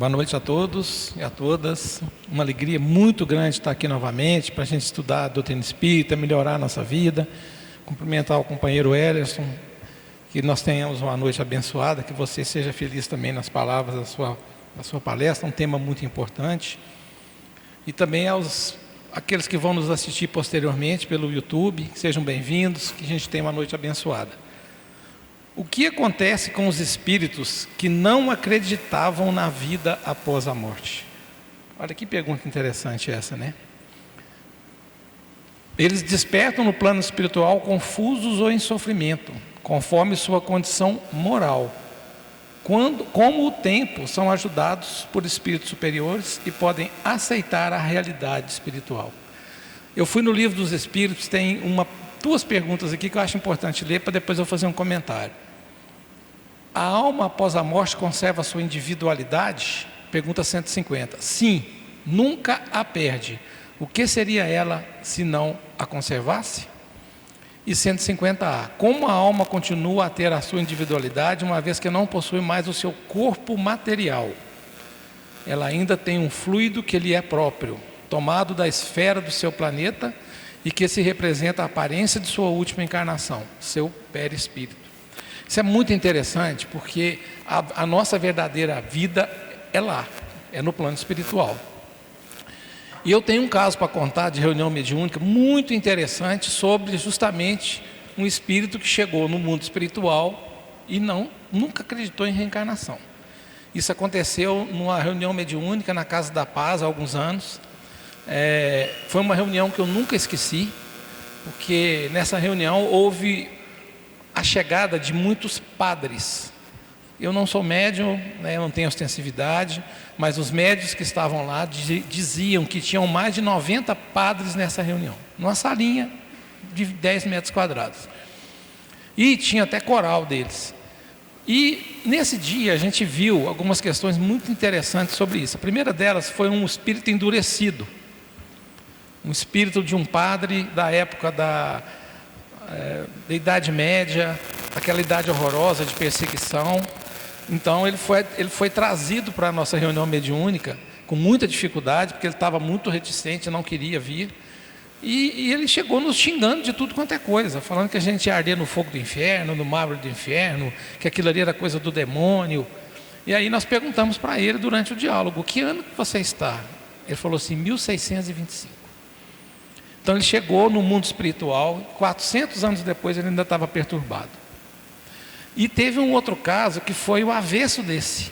Boa noite a todos e a todas. Uma alegria muito grande estar aqui novamente para a gente estudar a doutrina espírita, melhorar a nossa vida. Cumprimentar o companheiro Ellerson, que nós tenhamos uma noite abençoada, que você seja feliz também nas palavras da sua palestra, um tema muito importante. E também aqueles que vão nos assistir posteriormente pelo YouTube, que sejam bem-vindos, que a gente tenha uma noite abençoada. O que acontece com os espíritos que não acreditavam na vida após a morte? Olha que pergunta interessante essa, né? Eles despertam no plano espiritual confusos ou em sofrimento, conforme sua condição moral. Como o tempo, são ajudados por espíritos superiores e podem aceitar a realidade espiritual. Eu fui no Livro dos Espíritos, tem duas perguntas aqui que eu acho importante ler, para depois eu fazer um comentário. A alma após a morte conserva a sua individualidade? Pergunta 150. Sim, nunca a perde. O que seria ela se não a conservasse? E 150A. Como a alma continua a ter a sua individualidade, uma vez que não possui mais o seu corpo material? Ela ainda tem um fluido que lhe é próprio, tomado da esfera do seu planeta e que se representa a aparência de sua última encarnação, seu perispírito. Isso é muito interessante, porque a nossa verdadeira vida é lá, é no plano espiritual. E eu tenho um caso para contar de reunião mediúnica muito interessante sobre justamente um espírito que chegou no mundo espiritual e nunca acreditou em reencarnação. Isso aconteceu numa reunião mediúnica na Casa da Paz há alguns anos. Foi uma reunião que eu nunca esqueci, porque nessa reunião houve a chegada de muitos padres. Eu não sou médium, né, eu não tenho ostensividade, mas os médios que estavam lá diziam que tinham mais de 90 padres nessa reunião, numa salinha de 10 metros quadrados. E tinha até coral deles. E nesse dia a gente viu algumas questões muito interessantes sobre isso. A primeira delas foi um espírito endurecido, um espírito de um padre da época da Idade Média, aquela idade horrorosa de perseguição. Então ele foi trazido para a nossa reunião mediúnica com muita dificuldade, porque ele estava muito reticente, não queria vir. E ele chegou nos xingando de tudo quanto é coisa, falando que a gente ia arder no fogo do inferno, no mármore do inferno, que aquilo ali era coisa do demônio. E aí nós perguntamos para ele durante o diálogo: que ano que você está? Ele falou assim: 1625. Então ele chegou no mundo espiritual, 400 anos depois ele ainda estava perturbado. E teve um outro caso que foi o avesso desse,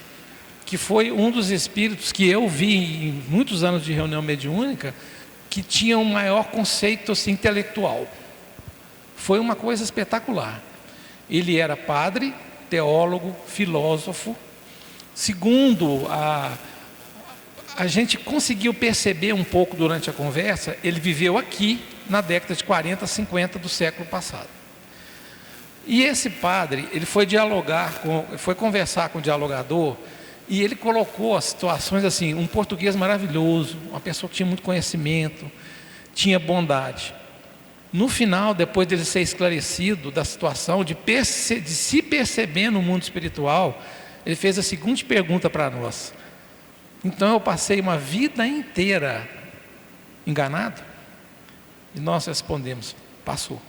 que foi um dos espíritos que eu vi em muitos anos de reunião mediúnica, que tinha um maior conceito assim, intelectual. Foi uma coisa espetacular. Ele era padre, teólogo, filósofo. Segundo a gente conseguiu perceber um pouco durante a conversa, ele viveu aqui na década de 40, 50 do século passado. E esse padre, ele foi conversar com o dialogador, e ele colocou as situações assim, um português maravilhoso, uma pessoa que tinha muito conhecimento, tinha bondade. No final, depois dele ser esclarecido da situação, de se perceber no mundo espiritual, ele fez a seguinte pergunta para nós: então eu passei uma vida inteira enganado? E nós respondemos: passou.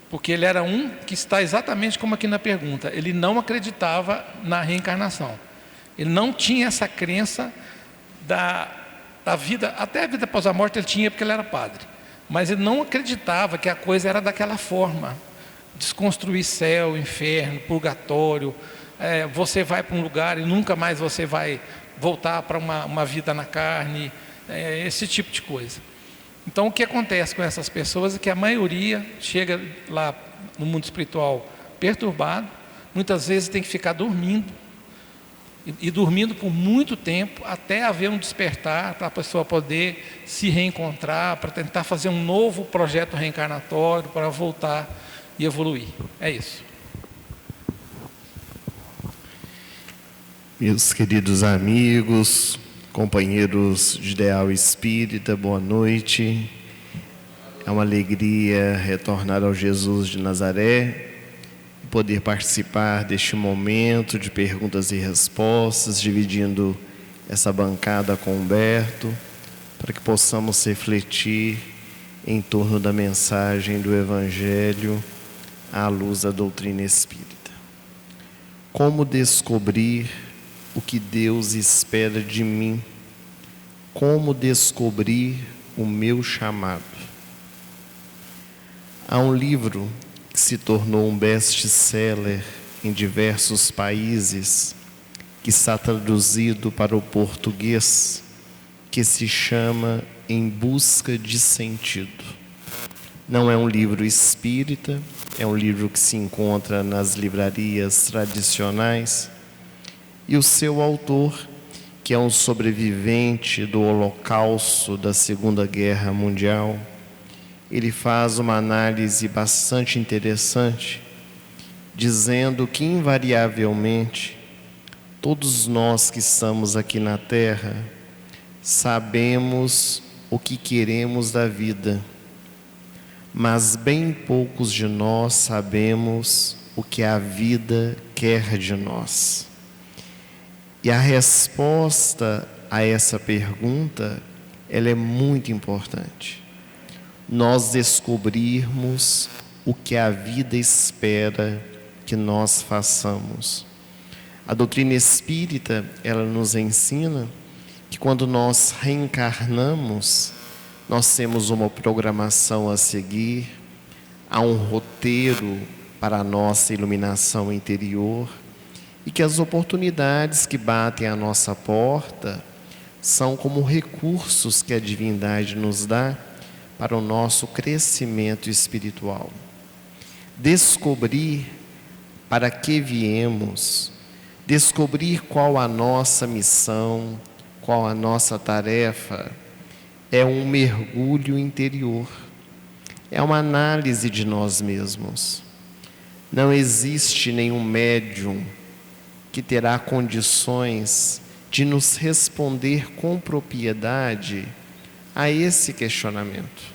Porque ele era um que está exatamente como aqui na pergunta, ele não acreditava na reencarnação. Ele não tinha essa crença da vida, até a vida após a morte ele tinha, porque ele era padre. Mas ele não acreditava que a coisa era daquela forma. Desconstruir céu, inferno, purgatório, você vai para um lugar e nunca mais você vai voltar para uma vida na carne, esse tipo de coisa. Então o que acontece com essas pessoas é que a maioria chega lá no mundo espiritual perturbado, muitas vezes tem que ficar dormindo, e dormindo por muito tempo, até haver um despertar, para a pessoa poder se reencontrar, para tentar fazer um novo projeto reencarnatório, para voltar e evoluir. É isso. Meus queridos amigos, companheiros de Ideal Espírita, boa noite. É uma alegria retornar ao Jesus de Nazaré, poder participar deste momento de perguntas e respostas, dividindo essa bancada com Humberto, para que possamos refletir em torno da mensagem do Evangelho à luz da doutrina espírita. Como descobrir o que Deus espera de mim? Como descobrir o meu chamado? Há um livro que se tornou um best-seller em diversos países, que está traduzido para o português, que se chama Em Busca de Sentido. Não é um livro espírita, é um livro que se encontra nas livrarias tradicionais, e o seu autor, que é um sobrevivente do Holocausto da Segunda Guerra Mundial, ele faz uma análise bastante interessante, dizendo que invariavelmente todos nós que estamos aqui na Terra sabemos o que queremos da vida, mas bem poucos de nós sabemos o que a vida quer de nós. E a resposta a essa pergunta, ela é muito importante. Nós descobrirmos o que a vida espera que nós façamos. A doutrina espírita, ela nos ensina que quando nós reencarnamos, nós temos uma programação a seguir, há um roteiro para a nossa iluminação interior, e que as oportunidades que batem à nossa porta são como recursos que a divindade nos dá para o nosso crescimento espiritual. Descobrir para que viemos, descobrir qual a nossa missão, qual a nossa tarefa, é um mergulho interior, é uma análise de nós mesmos. Não existe nenhum médium que terá condições de nos responder com propriedade a esse questionamento.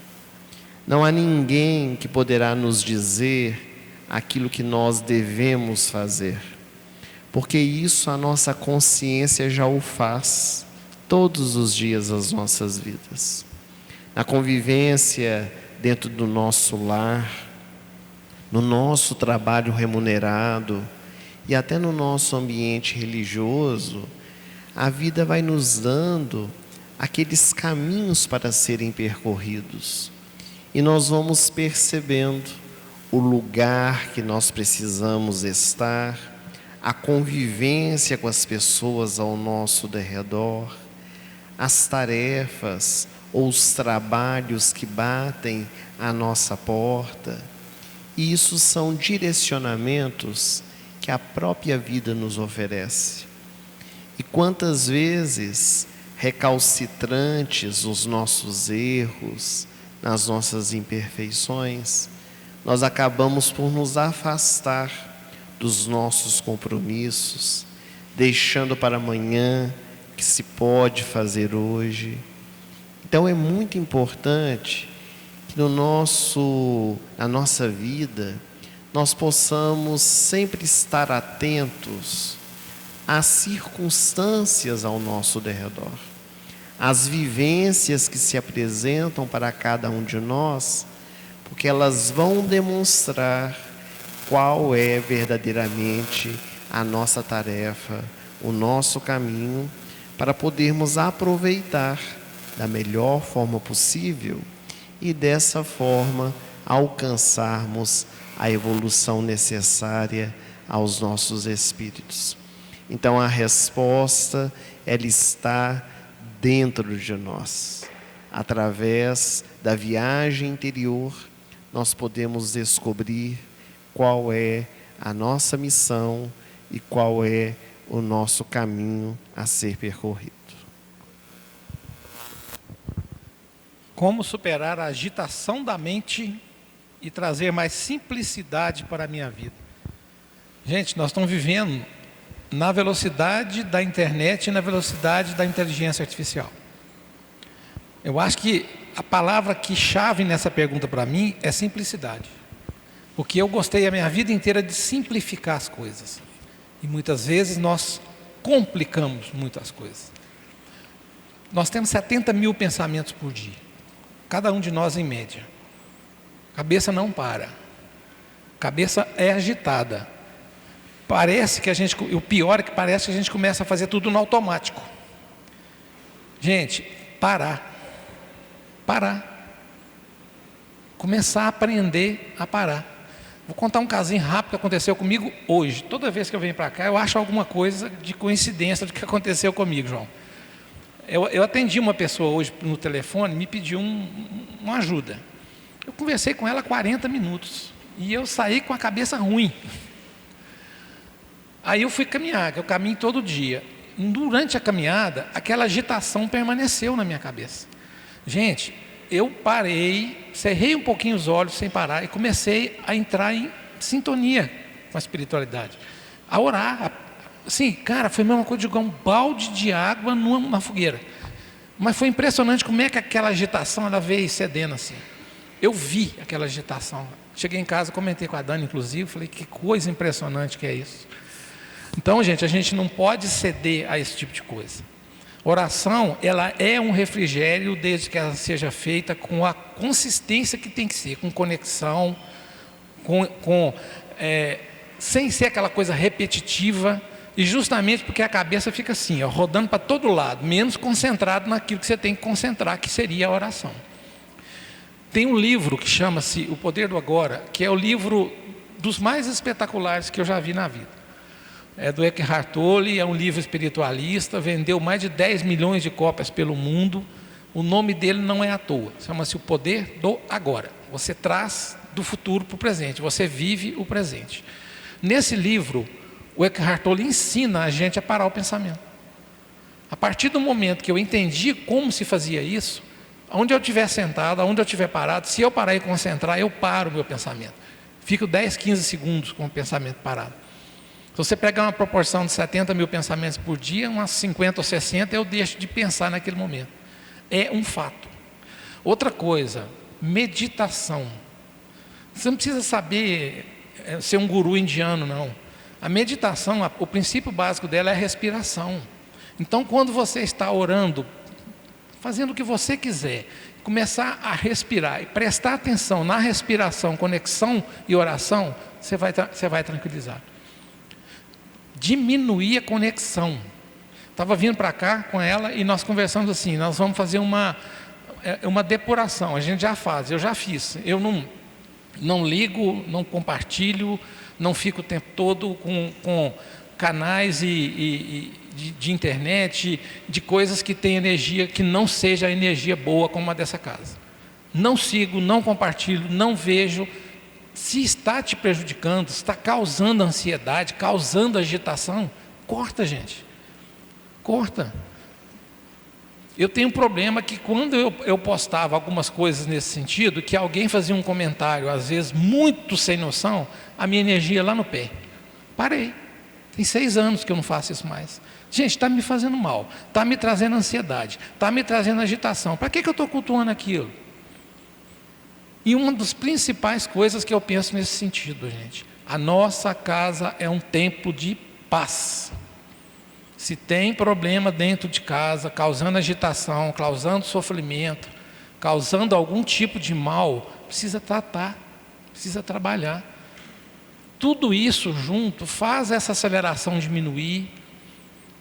Não há ninguém que poderá nos dizer aquilo que nós devemos fazer, porque isso a nossa consciência já o faz todos os dias das nossas vidas. Na convivência dentro do nosso lar, no nosso trabalho remunerado e até no nosso ambiente religioso, a vida vai nos dando aqueles caminhos para serem percorridos. E nós vamos percebendo o lugar que nós precisamos estar, a convivência com as pessoas ao nosso derredor, as tarefas ou os trabalhos que batem à nossa porta. E isso são direcionamentos que a própria vida nos oferece. E quantas vezes, recalcitrantes os nossos erros, nas nossas imperfeições, nós acabamos por nos afastar dos nossos compromissos, deixando para amanhã o que se pode fazer hoje. Então é muito importante que na nossa vida nós possamos sempre estar atentos às circunstâncias ao nosso derredor, às vivências que se apresentam para cada um de nós, porque elas vão demonstrar qual é verdadeiramente a nossa tarefa, o nosso caminho, para podermos aproveitar da melhor forma possível e dessa forma alcançarmos a evolução necessária aos nossos espíritos. Então a resposta, ela está dentro de nós. Através da viagem interior, nós podemos descobrir qual é a nossa missão e qual é o nosso caminho a ser percorrido. Como superar a agitação da mente e trazer mais simplicidade para a minha vida? Gente, nós estamos vivendo na velocidade da internet e na velocidade da inteligência artificial. Eu acho que a palavra que chave nessa pergunta para mim é simplicidade. Porque eu gostei a minha vida inteira de simplificar as coisas. E muitas vezes nós complicamos muitas coisas. Nós temos 70 mil pensamentos por dia, cada um de nós em média. A cabeça não para, a cabeça é agitada. Parece que o pior é que parece que a gente começa a fazer tudo no automático. Gente, parar. Começar a aprender a parar. Vou contar um casinho rápido que aconteceu comigo hoje. Toda vez que eu venho para cá, eu acho alguma coisa de coincidência do que aconteceu comigo, João. Eu atendi uma pessoa hoje no telefone, me pediu uma ajuda. Eu conversei com ela 40 minutos e eu saí com a cabeça ruim. Aí eu fui caminhar, que eu caminho todo dia. Durante a caminhada, aquela agitação permaneceu na minha cabeça. Gente, eu parei, cerrei um pouquinho os olhos sem parar e comecei a entrar em sintonia com a espiritualidade, a orar. Assim, cara, foi a mesma coisa de jogar um balde de água numa fogueira. Mas foi impressionante como é que aquela agitação ela veio cedendo assim. Eu vi aquela agitação. Cheguei em casa, comentei com a Dani, inclusive, falei, que coisa impressionante que é isso. Então, gente, a gente não pode ceder a esse tipo de coisa. Oração, ela é um refrigério desde que ela seja feita com a consistência que tem que ser, com conexão, sem ser aquela coisa repetitiva, e justamente porque a cabeça fica assim, ó, rodando para todo lado, menos concentrado naquilo que você tem que concentrar, que seria a oração. Tem um livro que chama-se O Poder do Agora, que é o livro dos mais espetaculares que eu já vi na vida. É do Eckhart Tolle, é um livro espiritualista, vendeu mais de 10 milhões de cópias pelo mundo. O nome dele não é à toa, chama-se O Poder do Agora. Você traz do futuro para o presente, você vive o presente. Nesse livro, o Eckhart Tolle ensina a gente a parar o pensamento. A partir do momento que eu entendi como se fazia isso, onde eu estiver sentado, onde eu estiver parado, se eu parar e concentrar, eu paro o meu pensamento. Fico 10, 15 segundos com o pensamento parado. Se você pegar uma proporção de 70 mil pensamentos por dia, umas 50 ou 60, eu deixo de pensar naquele momento. É um fato. Outra coisa, meditação. Você não precisa saber ser um guru indiano, não. A meditação, o princípio básico dela é a respiração. Então, quando você está orando, fazendo o que você quiser, começar a respirar e prestar atenção na respiração, conexão e oração, você vai tranquilizar. Diminuir a conexão. Estava vindo para cá com ela e nós conversamos assim, nós vamos fazer uma depuração, a gente já faz, eu já fiz. Eu não ligo, não compartilho, não fico o tempo todo com canais de internet, de coisas que têm energia, que não seja a energia boa como a dessa casa. Não sigo, não compartilho, não vejo. Se está te prejudicando, está causando ansiedade, causando agitação, corta, gente. Corta. Eu tenho um problema que quando eu postava algumas coisas nesse sentido, que alguém fazia um comentário, às vezes muito sem noção, a minha energia ia lá no pé. Parei. Tem 6 anos que eu não faço isso mais. Gente, está me fazendo mal, está me trazendo ansiedade, está me trazendo agitação. Para que eu estou cultuando aquilo? E uma das principais coisas que eu penso nesse sentido, gente, a nossa casa é um templo de paz. Se tem problema dentro de casa, causando agitação, causando sofrimento, causando algum tipo de mal, precisa tratar, precisa trabalhar. Tudo isso junto faz essa aceleração diminuir,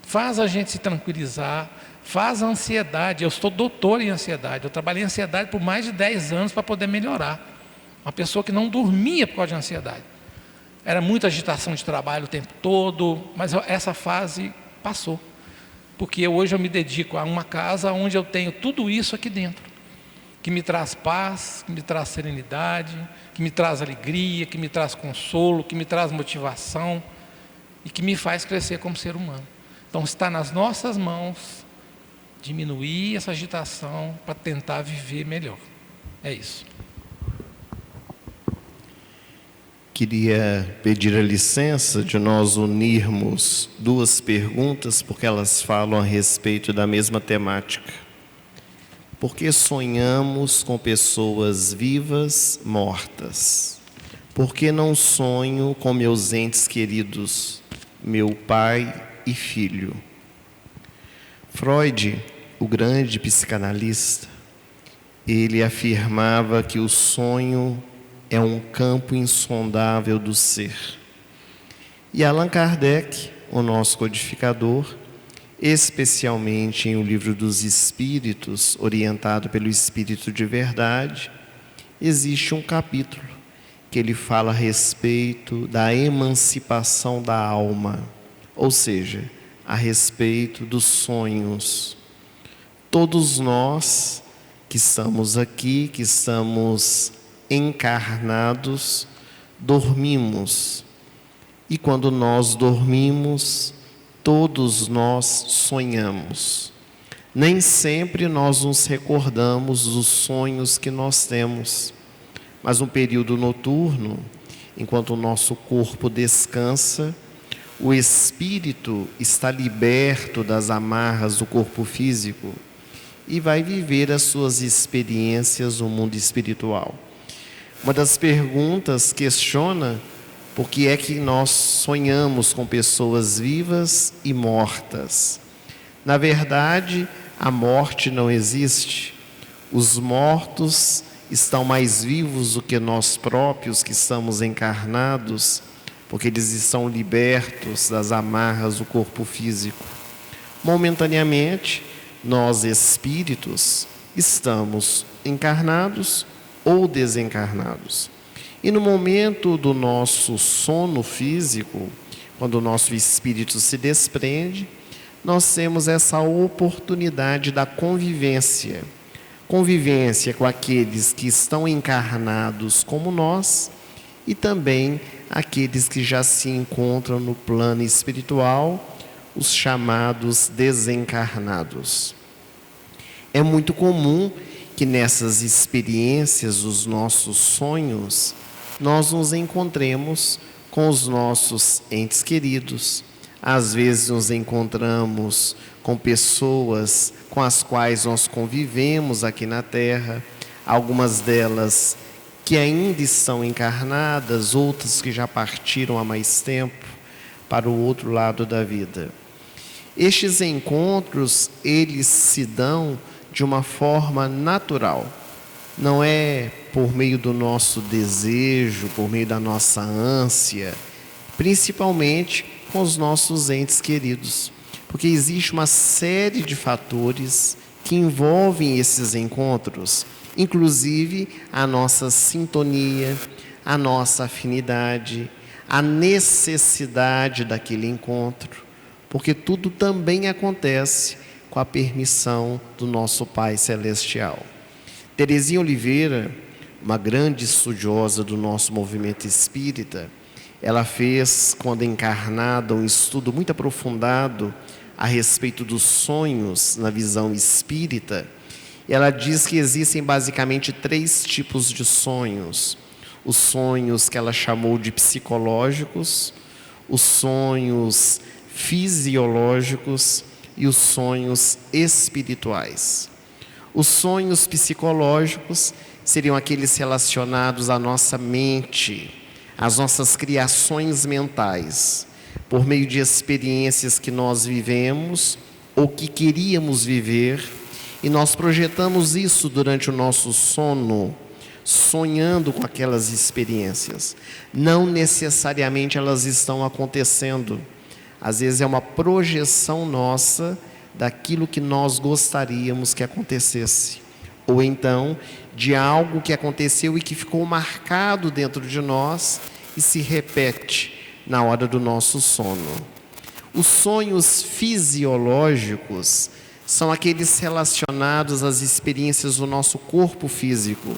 faz a gente se tranquilizar, faz a ansiedade. Eu sou doutor em ansiedade, eu trabalhei em ansiedade por mais de 10 anos para poder melhorar. Uma pessoa que não dormia por causa de ansiedade. Era muita agitação de trabalho o tempo todo, mas essa fase passou. Porque hoje eu me dedico a uma casa onde eu tenho tudo isso aqui dentro. Que me traz paz, que me traz serenidade, que me traz alegria, que me traz consolo, que me traz motivação e que me faz crescer como ser humano. Então está nas nossas mãos diminuir essa agitação para tentar viver melhor. É isso. Queria pedir a licença de nós unirmos 2 perguntas, porque elas falam a respeito da mesma temática. Por que sonhamos com pessoas vivas, mortas? Por que não sonho com meus entes queridos, meu pai e filho? Freud o grande psicanalista, ele afirmava que o sonho é um campo insondável do ser. E Allan Kardec, o nosso codificador, especialmente em O Livro dos Espíritos, orientado pelo Espírito de Verdade, existe um capítulo que ele fala a respeito da emancipação da alma, ou seja, a respeito dos sonhos. Todos nós que estamos aqui, que estamos encarnados, dormimos. E quando nós dormimos, todos nós sonhamos. Nem sempre nós nos recordamos dos sonhos que nós temos, mas no período noturno, enquanto o nosso corpo descansa, o espírito está liberto das amarras do corpo físico e vai viver as suas experiências no mundo espiritual. Uma das perguntas questiona por que é que nós sonhamos com pessoas vivas e mortas. Na verdade, a morte não existe. Os mortos estão mais vivos do que nós próprios que estamos encarnados, porque eles estão libertos das amarras do corpo físico. Momentaneamente, nós espíritos estamos encarnados ou desencarnados. E no momento do nosso sono físico, quando o nosso espírito se desprende, nós temos essa oportunidade da convivência. Convivência com aqueles que estão encarnados como nós e também aqueles que já se encontram no plano espiritual, os chamados desencarnados. É muito comum que nessas experiências dos nossos sonhos, nós nos encontremos com os nossos entes queridos. Às vezes nos encontramos com pessoas com as quais nós convivemos aqui na Terra, algumas delas que ainda estão encarnadas, outras que já partiram há mais tempo para o outro lado da vida. Estes encontros, eles se dão de uma forma natural. Não é por meio do nosso desejo, por meio da nossa ânsia, principalmente com os nossos entes queridos. Porque existe uma série de fatores que envolvem esses encontros, inclusive a nossa sintonia, a nossa afinidade, a necessidade daquele encontro, porque tudo também acontece com a permissão do nosso Pai Celestial. Teresinha Oliveira, uma grande estudiosa do nosso movimento espírita, ela fez, quando encarnada, um estudo muito aprofundado a respeito dos sonhos na visão espírita. Ela diz que existem basicamente 3 tipos de sonhos. Os sonhos que ela chamou de psicológicos, os sonhos fisiológicos e os sonhos espirituais. Os sonhos psicológicos seriam aqueles relacionados à nossa mente, às nossas criações mentais, por meio de experiências que nós vivemos ou que queríamos viver, e nós projetamos isso durante o nosso sono, sonhando com aquelas experiências. Não necessariamente elas estão acontecendo. Às vezes é uma projeção nossa daquilo que nós gostaríamos que acontecesse. Ou então, de algo que aconteceu e que ficou marcado dentro de nós e se repete na hora do nosso sono. Os sonhos fisiológicos são aqueles relacionados às experiências do nosso corpo físico.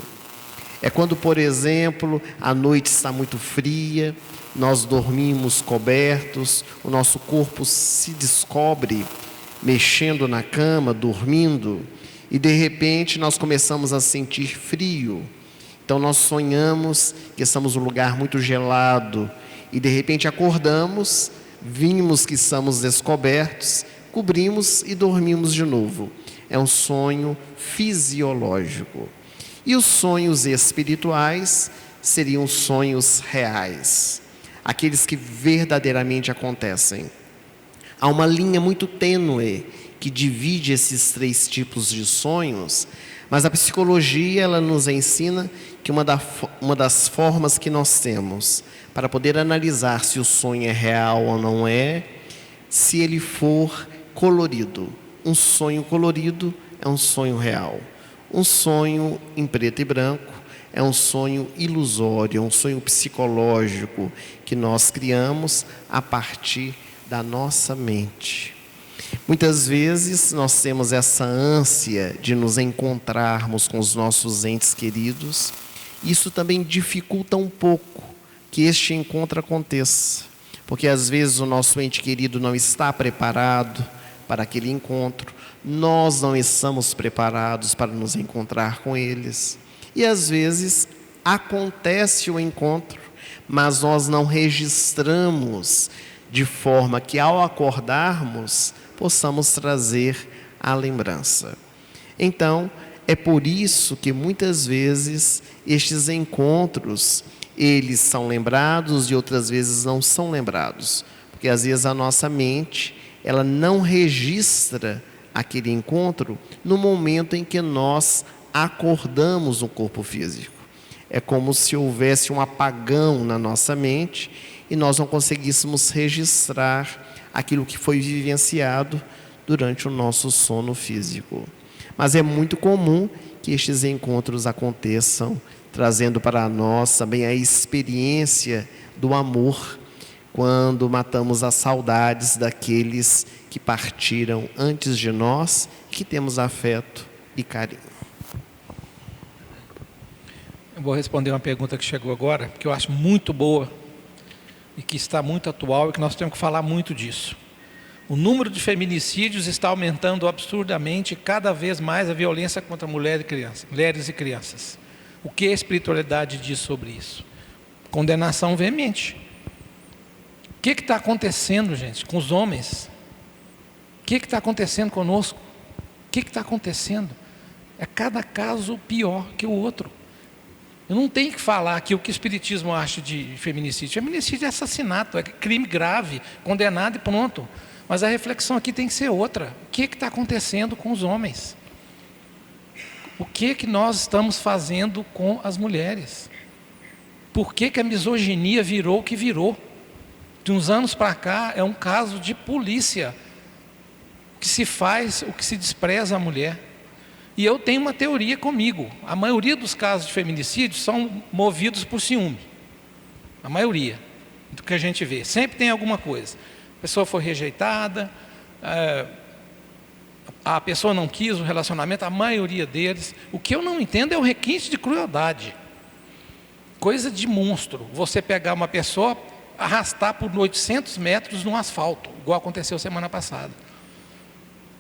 É quando, por exemplo, a noite está muito fria, nós dormimos cobertos, o nosso corpo se descobre mexendo na cama, dormindo, e de repente nós começamos a sentir frio. Então nós sonhamos que estamos num lugar muito gelado, e de repente acordamos, vimos que estamos descobertos, cobrimos e dormimos de novo. É um sonho fisiológico. E os sonhos espirituais seriam sonhos reais, aqueles que verdadeiramente acontecem. Há uma linha muito tênue que divide esses 3 tipos de sonhos, mas a psicologia ela nos ensina que uma das formas que nós temos para poder analisar se o sonho é real ou não é, se ele for colorido. Um sonho colorido é um sonho real. Um sonho em preto e branco é um sonho ilusório, é um sonho psicológico que nós criamos a partir da nossa mente. Muitas vezes nós temos essa ânsia de nos encontrarmos com os nossos entes queridos. Isso também dificulta um pouco que este encontro aconteça, porque às vezes o nosso ente querido não está preparado para aquele encontro, nós não estamos preparados para nos encontrar com eles. E às vezes acontece o encontro, mas nós não registramos de forma que ao acordarmos possamos trazer a lembrança. Então, é por isso que muitas vezes estes encontros, eles são lembrados e outras vezes não são lembrados. Porque às vezes a nossa mente, ela não registra aquele encontro no momento em que nós acordamos no corpo físico. É como se houvesse um apagão na nossa mente e nós não conseguíssemos registrar aquilo que foi vivenciado durante o nosso sono físico. Mas é muito comum que estes encontros aconteçam, trazendo para nós também a experiência do amor, quando matamos as saudades daqueles que partiram antes de nós, que temos afeto e carinho. Eu vou responder uma pergunta que chegou agora, que eu acho muito boa e que está muito atual e que nós temos que falar muito disso. O número de feminicídios está aumentando absurdamente, cada vez mais a violência contra mulheres e crianças. O que a espiritualidade diz sobre isso? Condenação veemente. O que está acontecendo, gente, com os homens? O que está acontecendo conosco? O que está acontecendo? É cada caso pior que o outro. Eu não tenho que falar aqui o que o Espiritismo acha de feminicídio. Feminicídio é assassinato, é crime grave, condenado e pronto. Mas a reflexão aqui tem que ser outra. O que está acontecendo com os homens? O que nós estamos fazendo com as mulheres? Por que a misoginia virou o que virou? De uns anos para cá é um caso de polícia. O que se faz, o que se despreza a mulher. E eu tenho uma teoria comigo. A maioria dos casos de feminicídio são movidos por ciúme. A maioria do que a gente vê. Sempre tem alguma coisa. A pessoa foi rejeitada, a pessoa não quis o relacionamento, a maioria deles. O que eu não entendo é o requinte de crueldade. Coisa de monstro. Você pegar uma pessoa, arrastar por 800 metros no asfalto, igual aconteceu semana passada.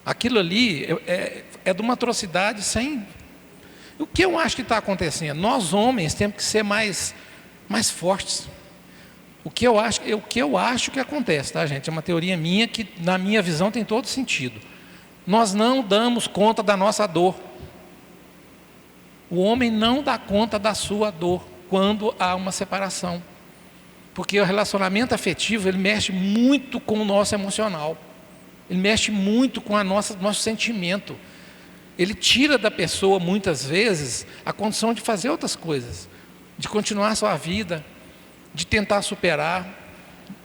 Aquilo ali é de uma atrocidade sem... O que eu acho que está acontecendo? Nós homens temos que ser mais fortes. O que eu acho que acontece, tá, gente? É uma teoria minha que, na minha visão, tem todo sentido. Nós não damos conta da nossa dor. O homem não dá conta da sua dor quando há uma separação. Porque o relacionamento afetivo, ele mexe muito com o nosso emocional. Ele mexe muito com nosso sentimento. Ele tira da pessoa, muitas vezes, a condição de fazer outras coisas. De continuar a sua vida, de tentar superar,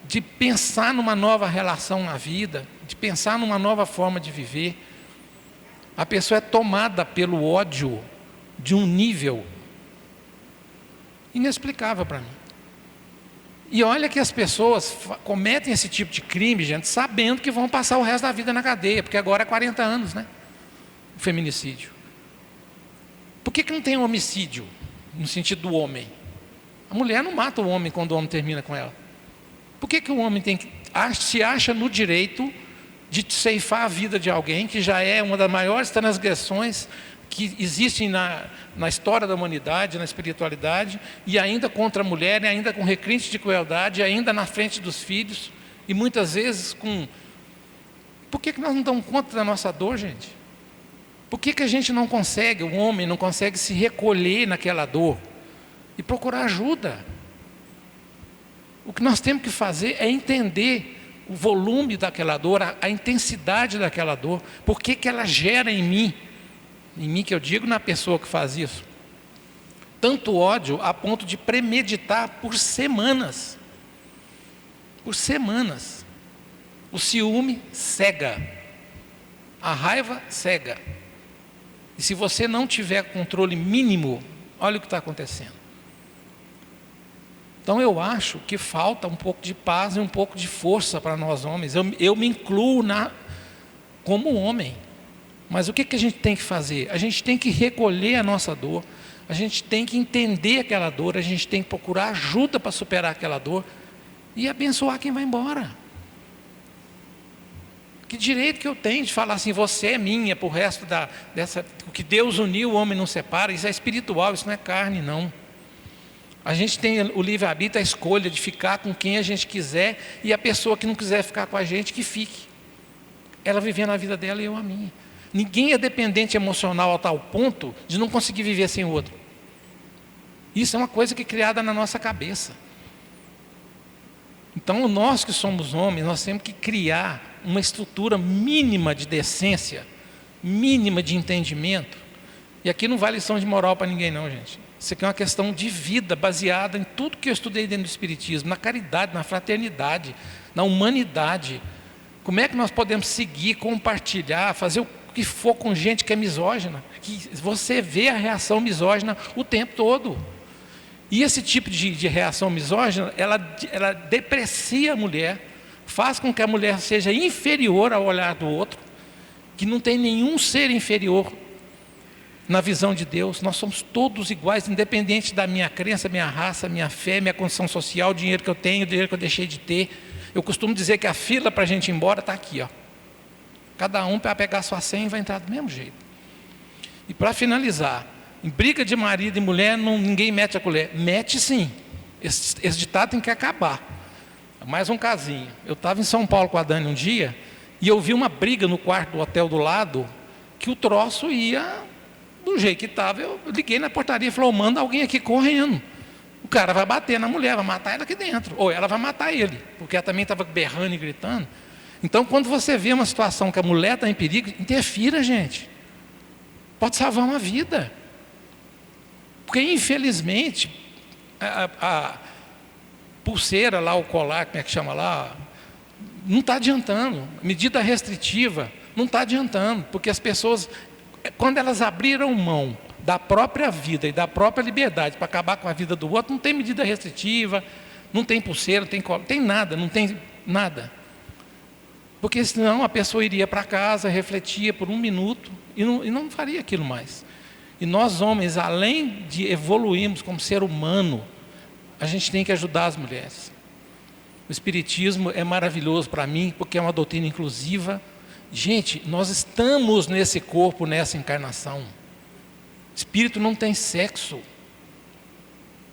de pensar numa nova relação na vida, de pensar numa nova forma de viver. A pessoa é tomada pelo ódio de um nível inexplicável para mim. E olha que as pessoas cometem esse tipo de crime, gente, sabendo que vão passar o resto da vida na cadeia, porque agora é 40 anos, né? O feminicídio. Por que não tem homicídio no sentido do homem? A mulher não mata o homem quando o homem termina com ela. Por que o homem se acha no direito de ceifar a vida de alguém que já é uma das maiores transgressões que existem na história da humanidade, na espiritualidade, e ainda contra a mulher, e ainda com requinte de crueldade, e ainda na frente dos filhos, e muitas vezes com... Por que nós não damos conta da nossa dor, gente? Por que a gente não consegue, o homem não consegue se recolher naquela dor e procurar ajuda? O que nós temos que fazer é entender o volume daquela dor, a intensidade daquela dor, por que ela gera em mim que eu digo na pessoa que faz isso, tanto ódio a ponto de premeditar por semanas. Por semanas. O ciúme cega, a raiva cega. E se você não tiver controle mínimo, olha o que está acontecendo. Então eu acho que falta um pouco de paz e um pouco de força para nós homens. Eu me incluo como homem. Mas o que a gente tem que fazer? A gente tem que recolher a nossa dor. A gente tem que entender aquela dor. A gente tem que procurar ajuda para superar aquela dor. E abençoar quem vai embora. Que direito que eu tenho de falar assim, você é minha, para o resto o que Deus uniu, o homem não separa. Isso é espiritual, isso não é carne, não. A gente tem o livre-arbítrio, a escolha de ficar com quem a gente quiser, e a pessoa que não quiser ficar com a gente, que fique. Ela vivendo a vida dela e eu a minha. Ninguém é dependente emocional a tal ponto de não conseguir viver sem o outro. Isso é uma coisa que é criada na nossa cabeça. Então, nós que somos homens, nós temos que criar uma estrutura mínima de decência, mínima de entendimento. E aqui não vale lição de moral para ninguém não, gente. Isso aqui é uma questão de vida, baseada em tudo que eu estudei dentro do Espiritismo, na caridade, na fraternidade, na humanidade. Como é que nós podemos seguir, compartilhar, fazer o que for com gente que é misógina? Que você vê a reação misógina o tempo todo. E esse tipo de reação misógina, ela deprecia a mulher, faz com que a mulher seja inferior ao olhar do outro, que não tem nenhum ser inferior na visão de Deus. Nós somos todos iguais, independente da minha crença, minha raça, minha fé, minha condição social, o dinheiro que eu tenho, o dinheiro que eu deixei de ter. Eu costumo dizer que a fila para a gente ir embora está aqui, ó. Cada um para pegar sua senha vai entrar do mesmo jeito. E para finalizar, em briga de marido e mulher, ninguém mete a colher. Mete sim. Esse ditado tem que acabar. Mais um casinho. Eu estava em São Paulo com a Dani um dia, e eu vi uma briga no quarto do hotel do lado, que o troço ia do jeito que estava. Eu liguei na portaria e falei, manda alguém aqui correndo. O cara vai bater na mulher, vai matar ela aqui dentro. Ou ela vai matar ele, porque ela também estava berrando e gritando. Então, quando você vê uma situação que a mulher está em perigo, interfira, gente. Pode salvar uma vida. Porque, infelizmente, a pulseira lá, o colar, como é que chama lá, não está adiantando. Medida restritiva não está adiantando, porque as pessoas, quando elas abriram mão da própria vida e da própria liberdade para acabar com a vida do outro, não tem medida restritiva, não tem pulseira, não tem colar, não tem nada, não tem nada. Porque senão a pessoa iria para casa, refletia por um minuto e não faria aquilo mais. E nós homens, além de evoluirmos como ser humano, a gente tem que ajudar as mulheres. O Espiritismo é maravilhoso para mim, porque é uma doutrina inclusiva. Gente, nós estamos nesse corpo, nessa encarnação. Espírito não tem sexo.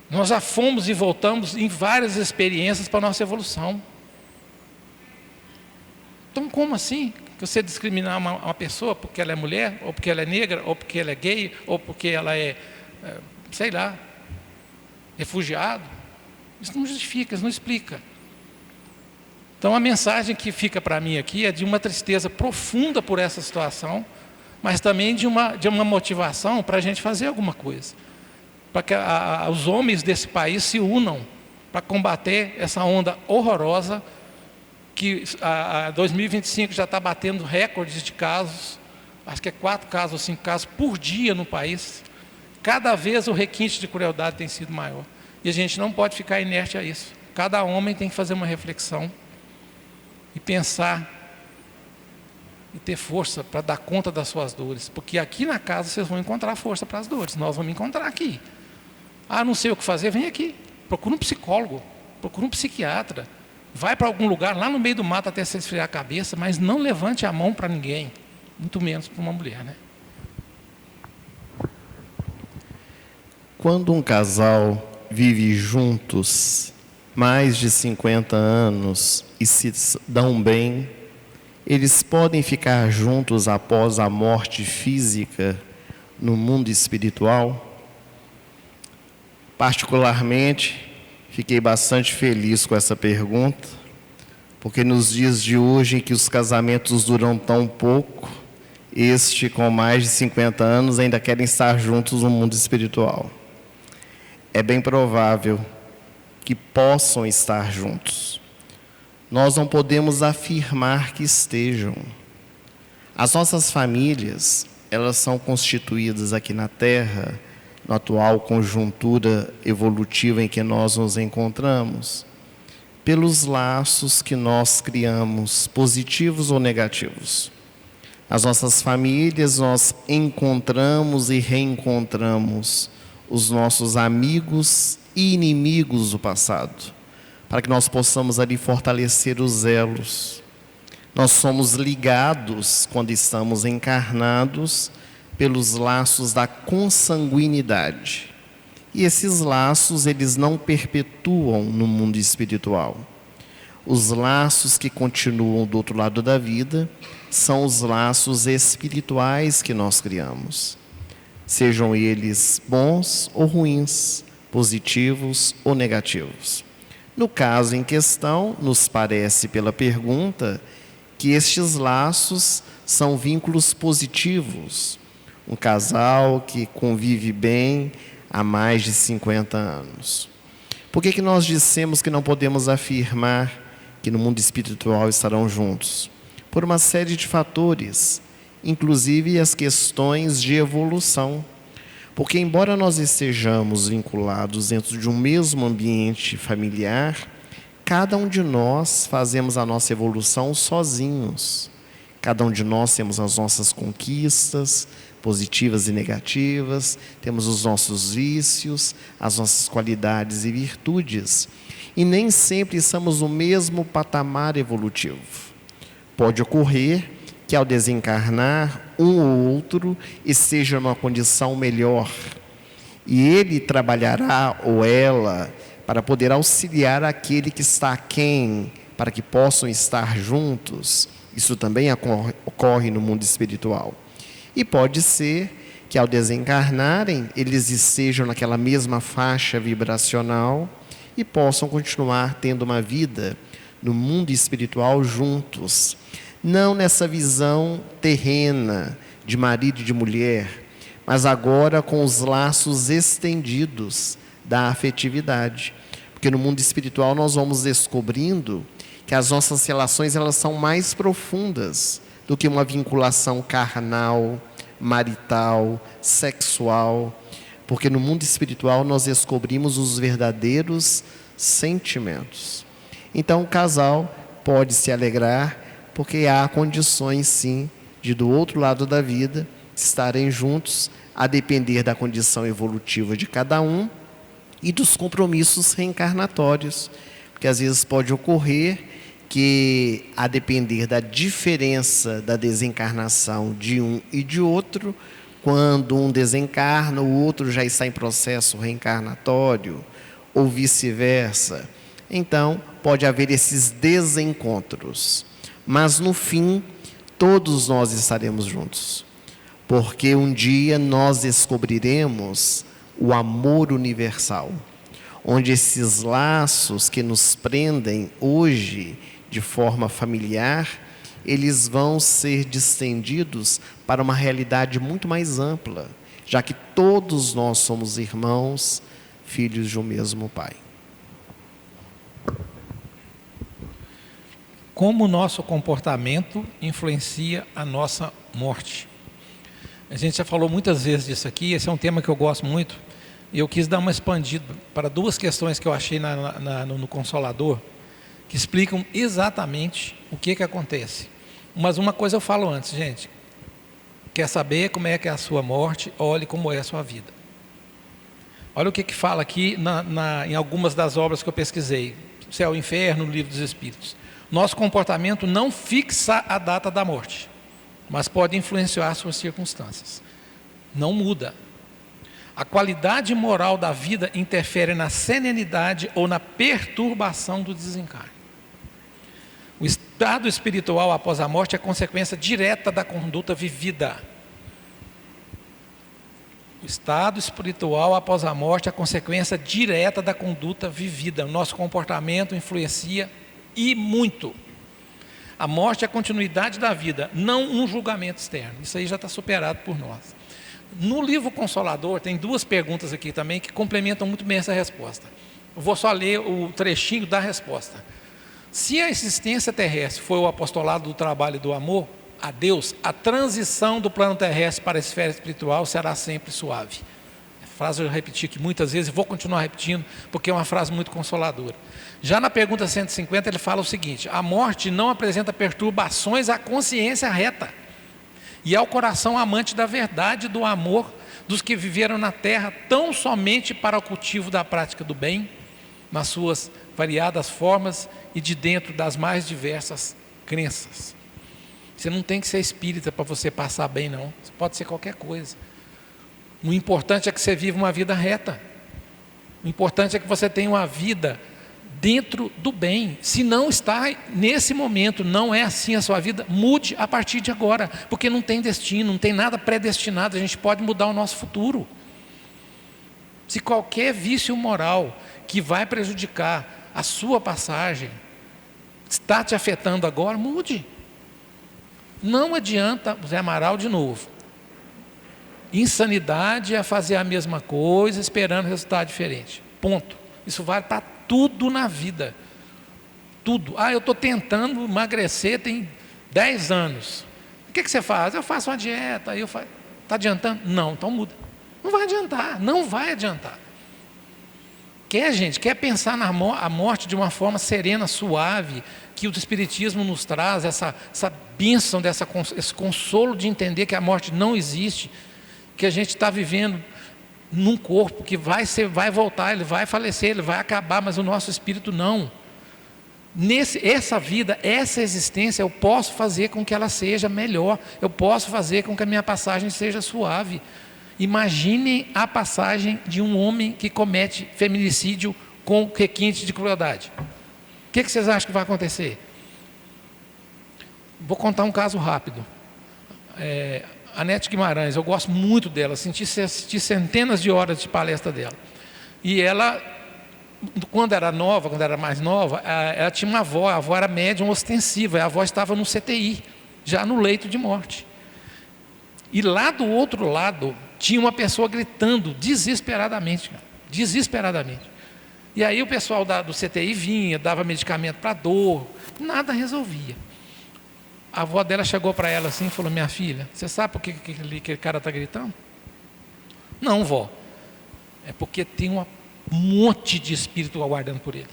Nós já fomos e voltamos em várias experiências para a nossa evolução. Então, como assim? Que você discriminar uma pessoa porque ela é mulher, ou porque ela é negra, ou porque ela é gay, ou porque ela é, sei lá, refugiado? Isso não justifica, isso não explica. Então, a mensagem que fica para mim aqui é de uma tristeza profunda por essa situação, mas também de uma motivação para a gente fazer alguma coisa. Para que os homens desse país se unam para combater essa onda horrorosa que a 2025 já está batendo recordes de casos, acho que é 4 casos ou 5 casos por dia no país. Cada vez o requinte de crueldade tem sido maior. E a gente não pode ficar inerte a isso. Cada homem tem que fazer uma reflexão e pensar e ter força para dar conta das suas dores. Porque aqui na casa vocês vão encontrar força para as dores. Nós vamos encontrar aqui. Ah, não sei o que fazer, vem aqui. Procura um psicólogo, procura um psiquiatra. Vai para algum lugar, lá no meio do mato até se esfriar a cabeça, mas não levante a mão para ninguém, muito menos para uma mulher, né? Quando um casal vive juntos mais de 50 anos e se dão bem, eles podem ficar juntos após a morte física no mundo espiritual? Particularmente, fiquei bastante feliz com essa pergunta, porque nos dias de hoje, em que os casamentos duram tão pouco, este com mais de 50 anos ainda querem estar juntos no mundo espiritual. É bem provável que possam estar juntos. Nós não podemos afirmar que estejam. As nossas famílias, elas são constituídas aqui na Terra, na atual conjuntura evolutiva em que nós nos encontramos, pelos laços que nós criamos, positivos ou negativos. As nossas famílias, nós encontramos e reencontramos os nossos amigos e inimigos do passado, para que nós possamos ali fortalecer os elos. Nós somos ligados, quando estamos encarnados, pelos laços da consanguinidade. E esses laços, eles não perpetuam no mundo espiritual. Os laços que continuam do outro lado da vida são os laços espirituais que nós criamos. Sejam eles bons ou ruins, positivos ou negativos. No caso em questão, nos parece pela pergunta que estes laços são vínculos positivos. Um casal que convive bem há mais de 50 anos. Por que nós dissemos que não podemos afirmar que no mundo espiritual estarão juntos? Por uma série de fatores, inclusive as questões de evolução. Porque embora nós estejamos vinculados dentro de um mesmo ambiente familiar, cada um de nós fazemos a nossa evolução sozinhos. Cada um de nós temos as nossas conquistas, positivas e negativas, temos os nossos vícios, as nossas qualidades e virtudes. E nem sempre estamos no mesmo patamar evolutivo. Pode ocorrer que ao desencarnar, um ou outro esteja numa condição melhor. E ele trabalhará, ou ela, para poder auxiliar aquele que está aquém, para que possam estar juntos. Isso também ocorre no mundo espiritual. E pode ser que ao desencarnarem, eles estejam naquela mesma faixa vibracional e possam continuar tendo uma vida no mundo espiritual juntos. Não nessa visão terrena de marido e de mulher, mas agora com os laços estendidos da afetividade. Porque no mundo espiritual nós vamos descobrindo que as nossas relações, elas são mais profundas do que uma vinculação carnal, marital, sexual. Porque no mundo espiritual nós descobrimos os verdadeiros sentimentos. Então o casal pode se alegrar, porque há condições sim, de do outro lado da vida, estarem juntos, a depender da condição evolutiva de cada um e dos compromissos reencarnatórios. Porque às vezes pode ocorrer que, a depender da diferença da desencarnação de um e de outro, quando um desencarna, o outro já está em processo reencarnatório, ou vice-versa. Então, pode haver esses desencontros. Mas no fim, todos nós estaremos juntos. Porque um dia nós descobriremos o amor universal, onde esses laços que nos prendem hoje de forma familiar, eles vão ser distendidos para uma realidade muito mais ampla, já que todos nós somos irmãos, filhos de um mesmo Pai. Como o nosso comportamento influencia a nossa morte? A gente já falou muitas vezes disso aqui, esse é um tema que eu gosto muito, e eu quis dar uma expandida para duas questões que eu achei no Consolador, que explicam exatamente o que acontece. Mas uma coisa eu falo antes, gente. Quer saber como é que é a sua morte? Olhe como é a sua vida. Olha o que fala aqui em algumas das obras que eu pesquisei. Céu e Inferno, no Livro dos Espíritos. Nosso comportamento não fixa a data da morte, mas pode influenciar suas circunstâncias. Não muda. A qualidade moral da vida interfere na serenidade ou na perturbação do desencarne. O estado espiritual após a morte é consequência direta da conduta vivida. O estado espiritual após a morte é consequência direta da conduta vivida. O nosso comportamento influencia e muito. A morte é a continuidade da vida, não um julgamento externo. Isso aí já está superado por nós. No livro Consolador, tem duas perguntas aqui também que complementam muito bem essa resposta. Eu vou só ler o trechinho da resposta. Se a existência terrestre foi o apostolado do trabalho e do amor a Deus, a transição do plano terrestre para a esfera espiritual será sempre suave. A frase eu repeti aqui muitas vezes e vou continuar repetindo, porque é uma frase muito consoladora. Já na pergunta 150 ele fala o seguinte: a morte não apresenta perturbações à consciência reta e ao coração amante da verdade e do amor dos que viveram na terra tão somente para o cultivo da prática do bem, nas suas variadas formas e de dentro das mais diversas crenças. Você não tem que ser espírita para você passar bem, não. Você pode ser qualquer coisa. O importante é que você viva uma vida reta. O importante é que você tenha uma vida dentro do bem. Se não está nesse momento, não é assim a sua vida, mude a partir de agora, porque não tem destino, não tem nada predestinado, a gente pode mudar o nosso futuro. Se qualquer vício moral que vai prejudicar a sua passagem está te afetando agora, mude. Não adianta, Zé Amaral de novo. Insanidade é fazer a mesma coisa esperando resultado diferente. Ponto. Isso vale para tudo na vida. Tudo. Eu estou tentando emagrecer tem 10 anos. O que você faz? Eu faço uma dieta. Está adiantando? Não, então muda. Não vai adiantar, não vai adiantar. Quer pensar na morte de uma forma serena, suave, que o Espiritismo nos traz, essa bênção, esse consolo de entender que a morte não existe, que a gente está vivendo num corpo que vai voltar, ele vai falecer, ele vai acabar, mas o nosso espírito não. Essa vida, essa existência, eu posso fazer com que ela seja melhor, eu posso fazer com que a minha passagem seja suave. Imaginem a passagem de um homem que comete feminicídio com requinte de crueldade. O que vocês acham que vai acontecer? Vou contar um caso rápido. Anete Guimarães, eu gosto muito dela, assisti centenas de horas de palestra dela. E ela, quando era mais nova, ela tinha uma avó, a avó era médium ostensiva, a avó estava no CTI, já no leito de morte. E lá do outro lado, tinha uma pessoa gritando desesperadamente. E aí o pessoal do CTI vinha, dava medicamento para dor, nada resolvia. A avó dela chegou para ela assim e falou: minha filha, você sabe por que aquele cara está gritando? Não, vó. É porque tem um monte de espírito aguardando por ele.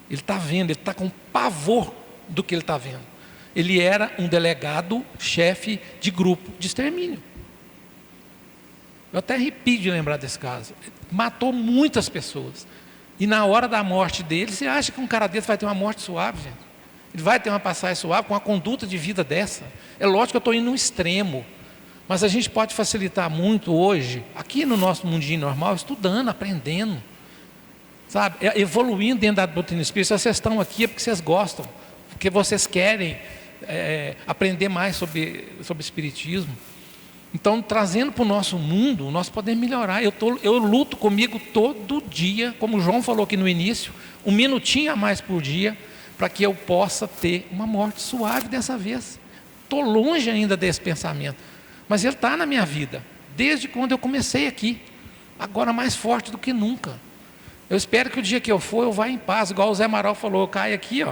Ele está vendo, ele está com pavor do que ele está vendo. Ele era um delegado, chefe de grupo de extermínio. Eu até arrepio de lembrar desse caso. Ele matou muitas pessoas. E na hora da morte dele, você acha que um cara desse vai ter uma morte suave, gente? Ele vai ter uma passagem suave com uma conduta de vida dessa? É lógico que eu estou indo no extremo. Mas a gente pode facilitar muito hoje, aqui no nosso mundinho normal, estudando, aprendendo. Sabe? Evoluindo dentro da doutrina espírita. Se vocês estão aqui é porque vocês gostam. Porque vocês querem aprender mais sobre espiritismo. Então, trazendo para o nosso mundo, nós podemos melhorar. Eu luto comigo todo dia, como o João falou aqui no início, 1 minutinho a mais por dia, para que eu possa ter uma morte suave dessa vez. Estou longe ainda desse pensamento, mas ele está na minha vida, desde quando eu comecei aqui, agora mais forte do que nunca. Eu espero que o dia que eu for, eu vá em paz, igual o Zé Amaral falou, eu caio aqui,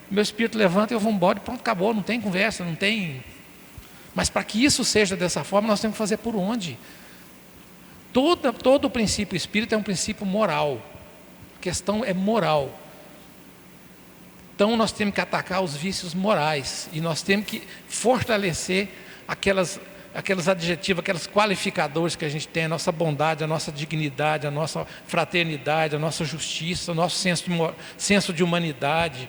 meu espírito levanta e eu vou embora e pronto, acabou, não tem conversa, não tem... Mas para que isso seja dessa forma, nós temos que fazer por onde? Todo o princípio espírita é um princípio moral. A questão é moral. Então nós temos que atacar os vícios morais. E nós temos que fortalecer aqueles adjetivos, aqueles qualificadores que a gente tem, a nossa bondade, a nossa dignidade, a nossa fraternidade, a nossa justiça, o nosso senso de humanidade.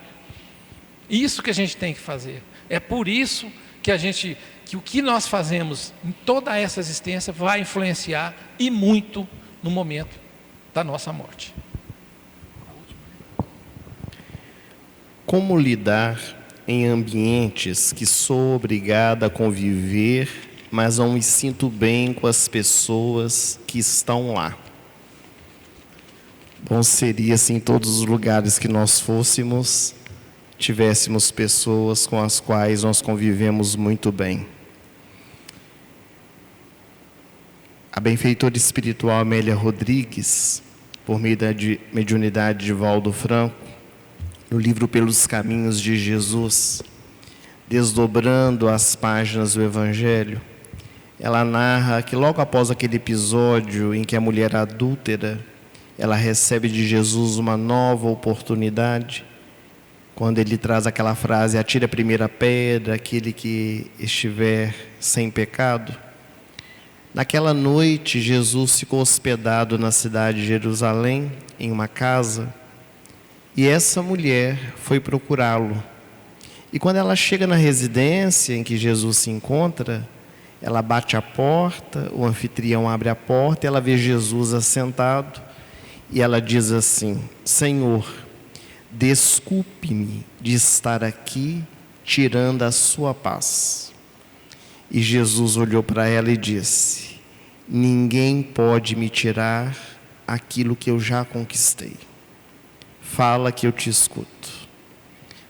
Isso que a gente tem que fazer. É por isso que o que nós fazemos em toda essa existência vai influenciar e muito no momento da nossa morte. Como lidar em ambientes que sou obrigado a conviver, mas não me sinto bem com as pessoas que estão lá? Bom seria, se em todos os lugares que nós fôssemos, tivéssemos pessoas com as quais nós convivemos muito bem. A benfeitora espiritual Amélia Rodrigues, por meio da mediunidade de Valdo Franco, no livro Pelos Caminhos de Jesus, desdobrando as páginas do Evangelho, ela narra que logo após aquele episódio em que a mulher adúltera, ela recebe de Jesus uma nova oportunidade, quando ele traz aquela frase: atire a primeira pedra, aquele que estiver sem pecado. Naquela noite, Jesus ficou hospedado na cidade de Jerusalém, em uma casa, e essa mulher foi procurá-lo. E quando ela chega na residência em que Jesus se encontra, ela bate a porta, o anfitrião abre a porta, ela vê Jesus assentado, e ela diz assim: Senhor, desculpe-me de estar aqui tirando a sua paz. E Jesus olhou para ela e disse: ninguém pode me tirar aquilo que eu já conquistei. Fala que eu te escuto.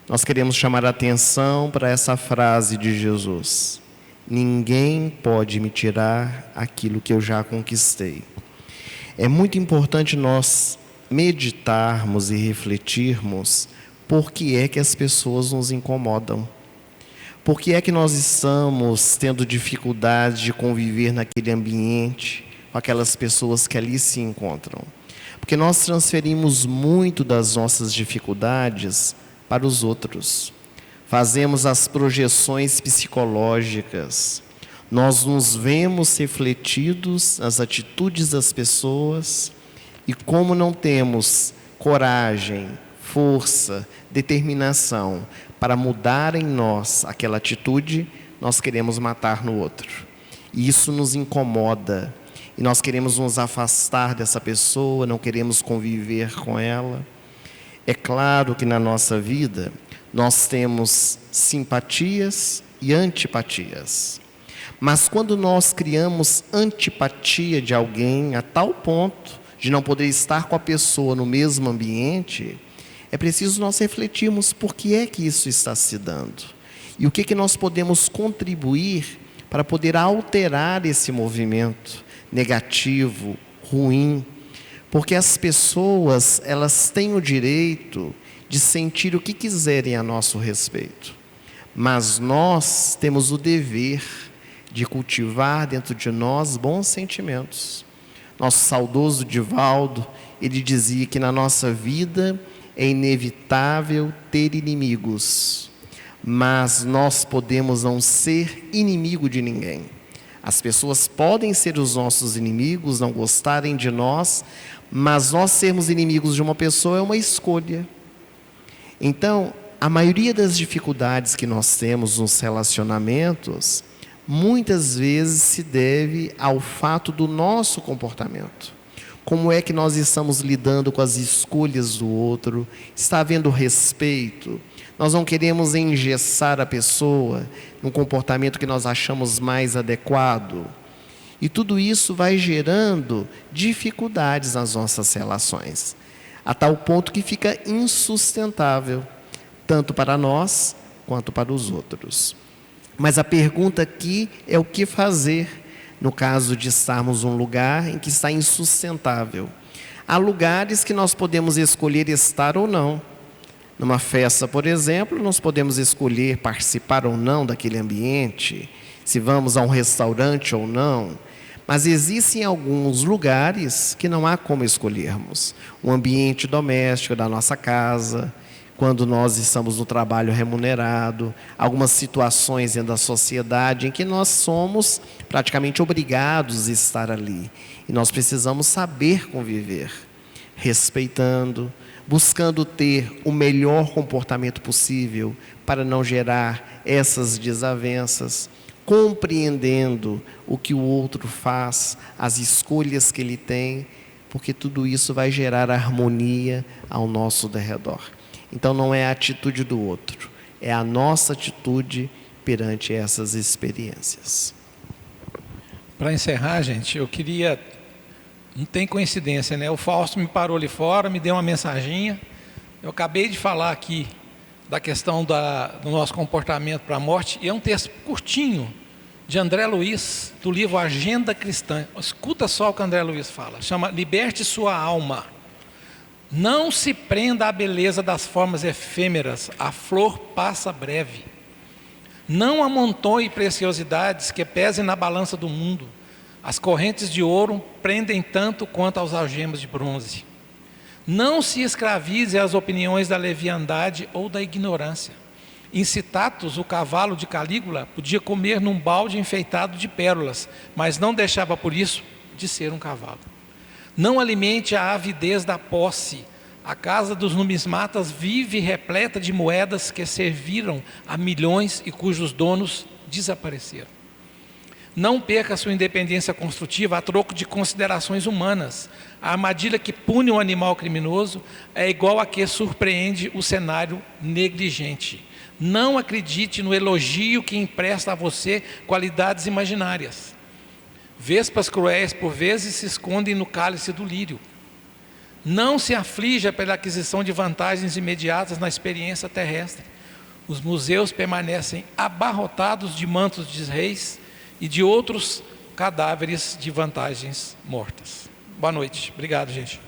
Nós queremos chamar a atenção para essa frase de Jesus: ninguém pode me tirar aquilo que eu já conquistei. É muito importante nós meditarmos e refletirmos por que é que as pessoas nos incomodam. Por que é que nós estamos tendo dificuldade de conviver naquele ambiente com aquelas pessoas que ali se encontram? Porque nós transferimos muito das nossas dificuldades para os outros. Fazemos as projeções psicológicas. Nós nos vemos refletidos nas atitudes das pessoas e, como não temos coragem, força, determinação para mudar em nós aquela atitude, nós queremos matar no outro. E isso nos incomoda. E nós queremos nos afastar dessa pessoa, não queremos conviver com ela. É claro que na nossa vida nós temos simpatias e antipatias. Mas quando nós criamos antipatia de alguém a tal ponto de não poder estar com a pessoa no mesmo ambiente, é preciso nós refletirmos por que é que isso está se dando. E o que que nós podemos contribuir para poder alterar esse movimento negativo, ruim. Porque as pessoas, elas têm o direito de sentir o que quiserem a nosso respeito. Mas nós temos o dever de cultivar dentro de nós bons sentimentos. Nosso saudoso Divaldo, ele dizia que na nossa vida é inevitável ter inimigos, mas nós podemos não ser inimigo de ninguém. As pessoas podem ser os nossos inimigos, não gostarem de nós, mas nós sermos inimigos de uma pessoa é uma escolha. Então, a maioria das dificuldades que nós temos nos relacionamentos, muitas vezes se deve ao fato do nosso comportamento. Como é que nós estamos lidando com as escolhas do outro? Está havendo respeito? Nós não queremos engessar a pessoa num comportamento que nós achamos mais adequado. E tudo isso vai gerando dificuldades nas nossas relações, a tal ponto que fica insustentável, tanto para nós quanto para os outros. Mas a pergunta aqui é o que fazer no caso de estarmos num lugar em que está insustentável. Há lugares que nós podemos escolher estar ou não. Numa festa, por exemplo, nós podemos escolher participar ou não daquele ambiente, se vamos a um restaurante ou não. Mas existem alguns lugares que não há como escolhermos. O ambiente doméstico da nossa casa, quando nós estamos no trabalho remunerado, algumas situações dentro da sociedade em que nós somos praticamente obrigados a estar ali. E nós precisamos saber conviver, respeitando, buscando ter o melhor comportamento possível para não gerar essas desavenças, compreendendo o que o outro faz, as escolhas que ele tem, porque tudo isso vai gerar harmonia ao nosso derredor. Então não é a atitude do outro, é a nossa atitude perante essas experiências. Para encerrar, gente, eu queria... Não tem coincidência, né? O Fausto me parou ali fora, me deu uma mensaginha. Eu acabei de falar aqui da questão do nosso comportamento para a morte, e é um texto curtinho, de André Luiz, do livro Agenda Cristã. Escuta só o que André Luiz fala, chama Liberte Sua Alma. Não se prenda à beleza das formas efêmeras, a flor passa breve. Não amontoe preciosidades que pesem na balança do mundo. As correntes de ouro prendem tanto quanto as algemas de bronze. Não se escravize às opiniões da leviandade ou da ignorância. Em Citatus, o cavalo de Calígula podia comer num balde enfeitado de pérolas, mas não deixava por isso de ser um cavalo. Não alimente a avidez da posse. A casa dos numismatas vive repleta de moedas que serviram a milhões e cujos donos desapareceram. Não perca sua independência construtiva a troco de considerações humanas. A armadilha que pune o animal criminoso é igual a que surpreende o cenário negligente. Não acredite no elogio que empresta a você qualidades imaginárias. Vespas cruéis por vezes se escondem no cálice do lírio. Não se aflija pela aquisição de vantagens imediatas na experiência terrestre. Os museus permanecem abarrotados de mantos de reis e de outros cadáveres de vantagens mortas. Boa noite. Obrigado, gente.